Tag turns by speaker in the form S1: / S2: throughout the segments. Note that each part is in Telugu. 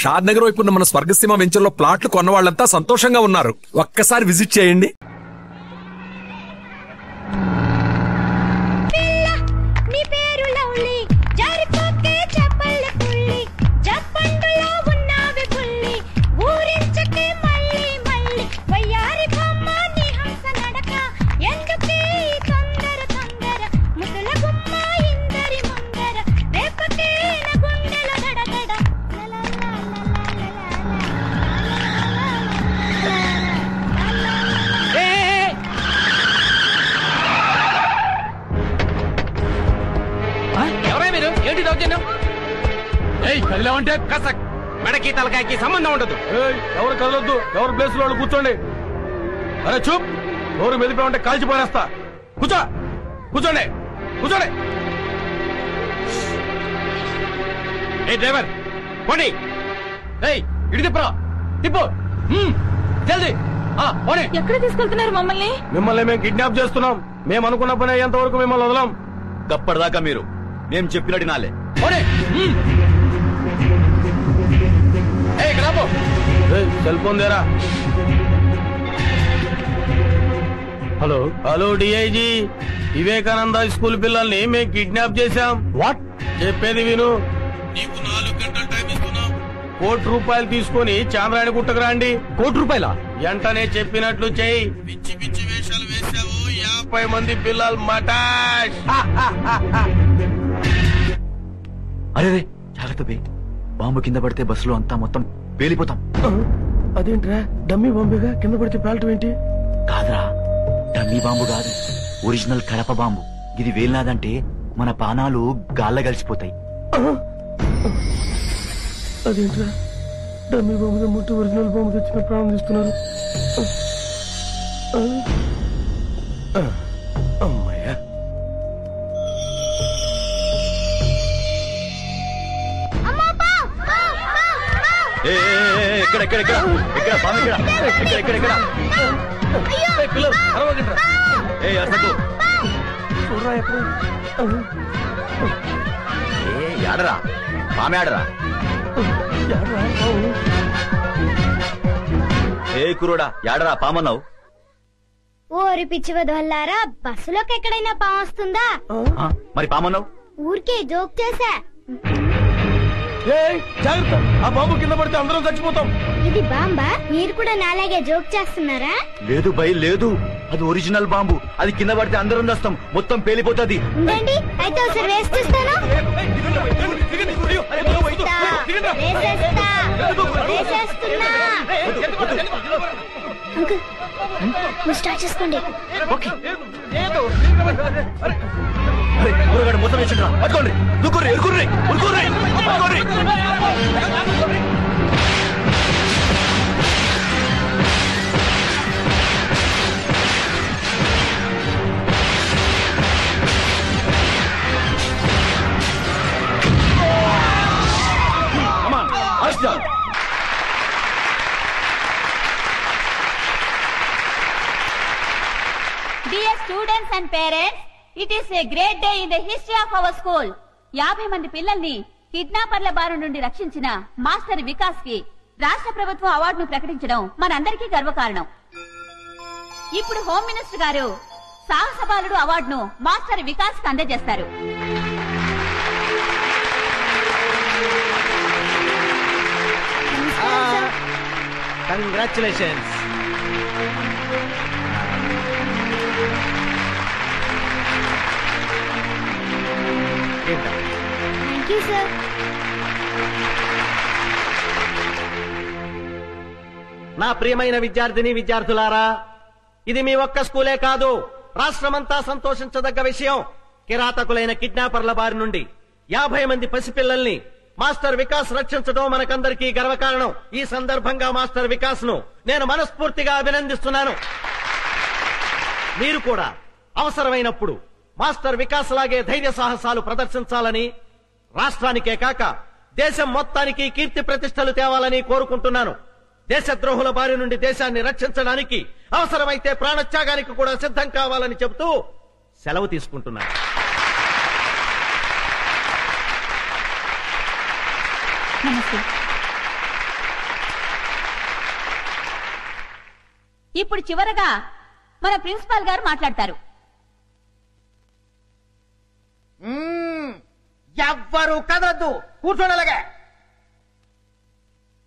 S1: షాద్ నగర్ వైపు ఉన్న మన స్వర్గసీమ వెంచర్ లో ప్లాట్లు కొన్న వాళ్ళంతా సంతోషంగా ఉన్నారు. ఒక్కసారి విజిట్ చేయండి.
S2: కదిలేమంటే కసక్ మెడకి తలకాయకి సంబంధం ఉండదు. ఎవరు కదలొద్దు, ఎవరు ప్లేస్ లో కూర్చోండి. అరే చూప్, ఎవరు మెదిపోయామంటే కాల్చిపోనేస్తా. కూర్చో, కూర్చోండి, కూర్చోండి. ఏ డ్రైవర్ పోనీ, ఇటు తిప్పరా, తిప్పు జల్దీ.
S3: ఎక్కడ తీసుకెళ్తున్నారు మమ్మల్ని?
S2: మిమ్మల్ని మేము కిడ్నాప్ చేస్తున్నాం. మేము అనుకున్న పని అయ్యేంత వరకు మిమ్మల్ని వదలం.
S4: గప్పటిదాకా మీరు మేము చెప్పినట్టు నాలే.
S2: సెల్ ఫోన్ దేరా. Hello hello DIG, Vivekananda school పిల్లల్ని మేము కిడ్నాప్ చేశాం. వాట్? చెప్పేది విను. నీకు 4 గంటలు టైం ఇస్తున్నాం. ₹1,00,000 తీసుకుని చామరాణి గుట్టకు రండి. ₹1,00,000? వెంటనే చెప్పినట్లు చెయ్యి. పిచ్చి పిచ్చి వేషాలు వేశావు. 50 మంది పిల్లలు మటాష్.
S4: అరే జాగ్రత్త బే, బాంబు కింద పడితే బస్సులో అంతా మొత్తం పేలిపోతాం.
S2: అదేంట్రా, డమ్మీ బాంబుగా కింద పడితే పేలటం ఏంటి?
S4: కాదురా, డమ్మీ బాంబు కాదు, ఒరిజినల్ కడప బాంబు. ఇది వేలినాదంటే మన పానాలు గాల్ల కలిసిపోతాయి.
S2: అదేంట్రా, డమ్మీ బాంబు ముట్టు ఒరిజినల్ బాంబు తెచ్చిన ప్రాణం తీస్తున్నారు. అమ్మయ్యా.
S4: ఆడరా పామే ఆడరా. ఏ కురుడా యాడరా పామన్నావు?
S5: ఓరి పిచ్చి వదల్లారా, బస్సులోకి ఎక్కడైనా పాము వస్తుందా?
S4: మరి పామన్నావు?
S5: ఊరికే జోక్ చేశా.
S2: జాగ్రత్త, ఆ బాంబు కింద పడితే అందరం చచ్చిపోతాం.
S5: ఇది బాంబా? మీరు కూడా నాలాగే జోక్ చేస్తున్నారా?
S4: లేదు బై లేదు, అది ఒరిజినల్ బాంబు. అది కింద పడితే అందరం వస్తాం, మొత్తం పేలిపోతుంది.
S5: ఉండండి, అయితే ఒకసారి వేసేస్తాను. స్టార్ట్ చేసుకోండి.
S4: మొత్తం వేసిండ్రా, పట్టుకోండి, దుక్కుర్రి ఎరుకుర్రి ఉరుకుర్రి.
S3: Dear students and parents, it is a great day in the history of our school. 50 మంది పిల్లల్ని కిడ్నాపర్ల బారి నుండి రక్షించిన మాస్టర్ వికాస్ కి రాష్ట్ర ప్రభుత్వం అవార్డును ప్రకటించడం మనందరికీ గర్వకారణం. ఇప్పుడు హోమ్ మినిస్టర్ గారు సాహస బాలుడు అవార్డును మాస్టర్ వికాస్ కి అందజేస్తారు.
S6: కంగ్రాచులేషన్స్.
S5: Thank you sir.
S6: నా ప్రియమైన విద్యార్థిని విద్యార్థులారా, ఇది మీ ఒక్క స్కూలే కాదు, రాష్ట్రమంతా సంతోషించదగ్గ విషయం. కిరాతకులైన కిడ్నాపర్ల బారి నుండి 50 మంది పసిపిల్లల్ని మాస్టర్ వికాస్ రక్షించడం మనకందరికీ గర్వకారణం. ఈ సందర్భంగా మాస్టర్ వికాస్ ను నేను మనస్ఫూర్తిగా అభినందిస్తున్నాను. మీరు కూడా అవసరమైనప్పుడు మాస్టర్ వికాస్ లాగే ధైర్య సాహసాలు ప్రదర్శించాలని, రాష్ట్రానికే కాక దేశం మొత్తానికి కీర్తి ప్రతిష్టలు తేవాలని కోరుకుంటున్నాను. దేశద్రోహుల బారి నుండి దేశాన్ని రక్షించడానికి అవసరమైతే ప్రాణత్యాగానికి కూడా సిద్ధం కావాలని చెబుతూ సెలవు తీసుకుంటున్నాను.
S3: నమస్తే. ఇప్పుడు చివరగా మన ప్రిన్సిపాల్ గారు మాట్లాడతారు.
S7: ఎవ్వరు కదద్దు, కూర్చోడలాగా.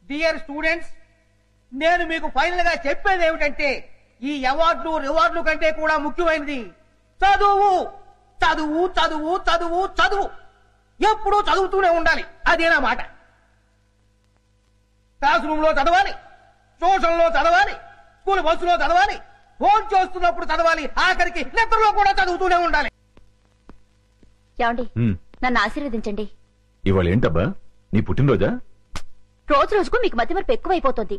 S7: డియర్ స్టూడెంట్స్, నేను మీకు ఫైనల్ గా చెప్పేది ఏమిటంటే ఈ అవార్డులు రివార్డులు కంటే కూడా ముఖ్యమైనది చదువు. చదువు చదువు చదువు చదువు, ఎప్పుడూ చదువుతూనే ఉండాలి. అదేనా మాట. క్లాస్ రూమ్ లో చదవాలి, ట్యూషన్ లో చదవాలి, స్కూల్ బస్సులో చదవాలి, ఫోన్ చేస్తున్నప్పుడు చదవాలి, ఆఖరికి నిద్రలో కూడా చదువుతూనే ఉండాలి.
S3: ఏమండి, నన్ను ఆశీర్వదించండి.
S8: ఇవాళ ఏంటబ్బా నీ పుట్టినరోజా?
S3: రోజు రోజుకు మీకు మతిమరుపు ఎక్కువైపోతుంది.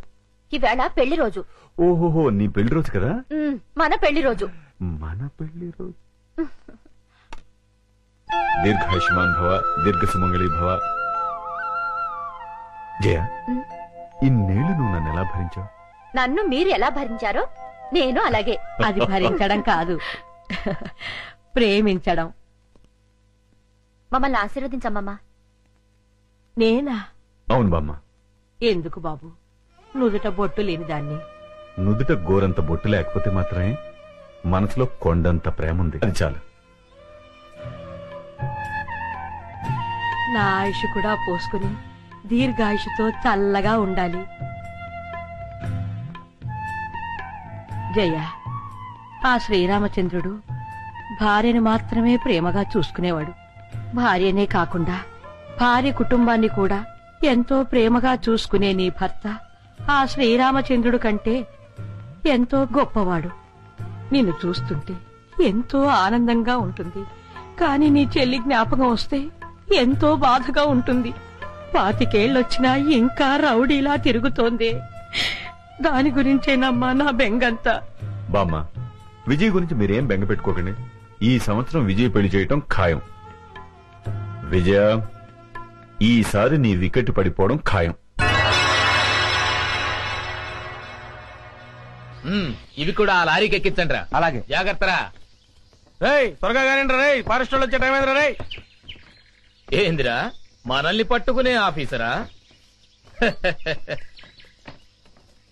S3: ఈవేళ పెళ్లి రోజు.
S8: ఓహోహో, నీ పెళ్లి రోజు కదా?
S3: మన పెళ్లి రోజు.
S8: మన పెళ్లి రోజు. దీర్ఘాయుష్మాన్ భవ, దీర్ఘ సుమంగళి భవ. జయ, ఇన్నేళ్లు నువ్వు నన్ను ఎలా భరించావు?
S3: నన్ను మీరు ఎలా భరించారో నేను అలాగే.
S9: అది భరించడం కాదు, ప్రేమించడం.
S3: మమ్మల్ని ఆశీర్వదించమ్మా.
S9: నేనా?
S8: అవును బామ్మ.
S9: ఎందుకు బాబు, నుదుట బొట్టు లేని దాన్ని.
S8: నుదుట గోరంత బొట్టు లేకపోతే మాత్రమే మనసులో కొండంత ప్రేమ ఉంది, అది చాలు.
S9: నా ఆయుష్ కూడా పోసుకుని దీర్ఘాయుషుతో చల్లగా ఉండాలి. జయ, ఆ శ్రీరామచంద్రుడు భార్యను మాత్రమే ప్రేమగా చూసుకునేవాడు. భార్యనే కాకుండా భార్య కుటుంబాన్ని కూడా ఎంతో ప్రేమగా చూసుకునే నీ భర్త ఆ శ్రీరామచంద్రుడు కంటే ఎంతో గొప్పవాడు. నిన్ను చూస్తుంటే ఎంతో ఆనందంగా ఉంటుంది. కాని నీ చెల్లి జ్ఞాపకం వస్తే ఎంతో బాధగా ఉంటుంది. 25 ఏళ్ళొచ్చినా ఇంకా రౌడీలా తిరుగుతోంది. దాని గురించేనమ్మా నా బెంగంతా.
S8: బామ్మ, విజయ్ గురించి మీరేం బెంగ పెట్టుకోకండి. ఈ సంవత్సరం విజయ్ పెళ్లి చేయటం ఖాయం. విజయ, ఈసారి నీ వికెట్ పడిపోవడం ఖాయం.
S2: ఇవి కూడా ఆ లారీకి ఎక్కించండి.
S7: అలాగే.
S2: జాగ్రత్తరా. రేయ్, త్వరగా కానిండ్రా రేయ్, ఫారెస్ట్ వాళ్ళు వచ్చే టైం అయిందిరా రేయ్. ఏందిరా, మనల్ని పట్టుకునే ఆఫీసరా?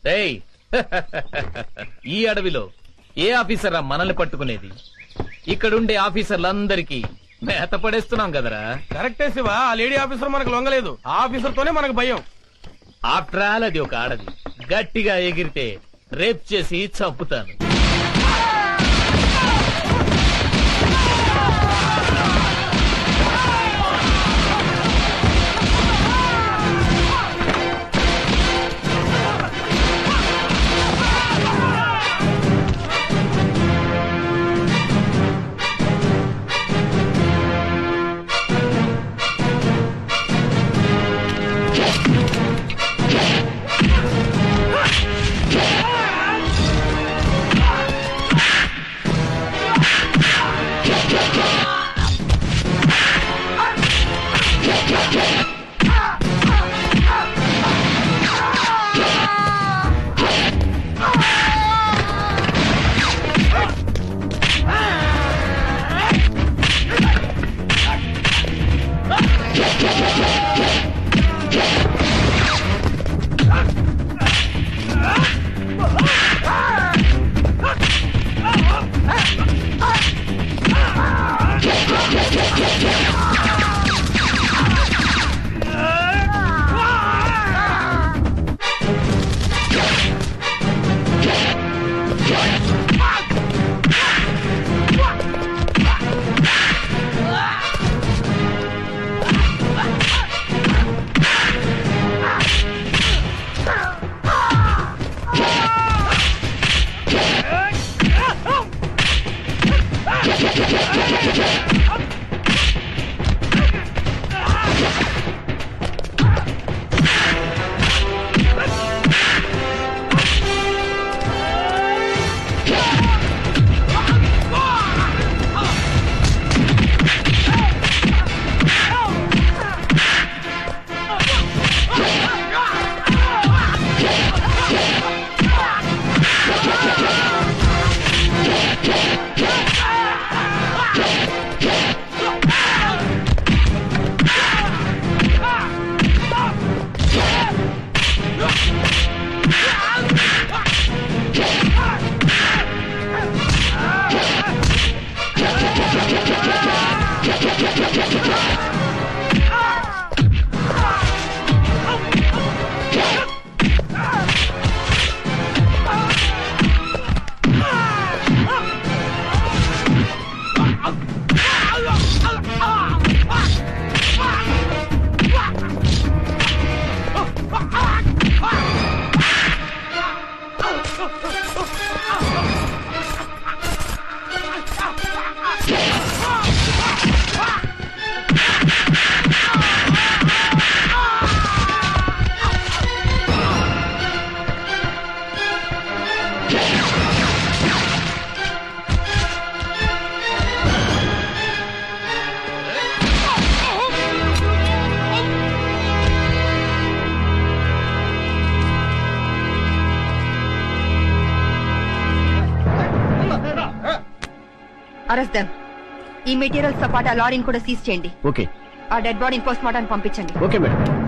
S2: రేయ్, ఈ అడవిలో ఏ ఆఫీసరా మనల్ని పట్టుకునేది? ఇక్కడుండే ఆఫీసర్లందరికీ మేత పడేస్తున్నాం కదరా. కరెక్టే శివ, ఆ లేడీ ఆఫీసర్ మనకు లొంగలేదు. ఆ ఆఫీసర్ తోనే మనకు భయం. ఆఫ్టర్ ఆల్ అది ఒక ఆడది. గట్టిగా ఎగిరితే రేప్ చేసి చంపుతాను.
S10: Arrest them. ఈ మెటీరియల్స్ తో పాటు ఆ లారీని కూడా సీజ్ చేయండి.
S2: ఓకే.
S10: ఆ డెడ్ బాడీని పోస్ట్ మార్టం పంపించండి.
S2: Okay madam.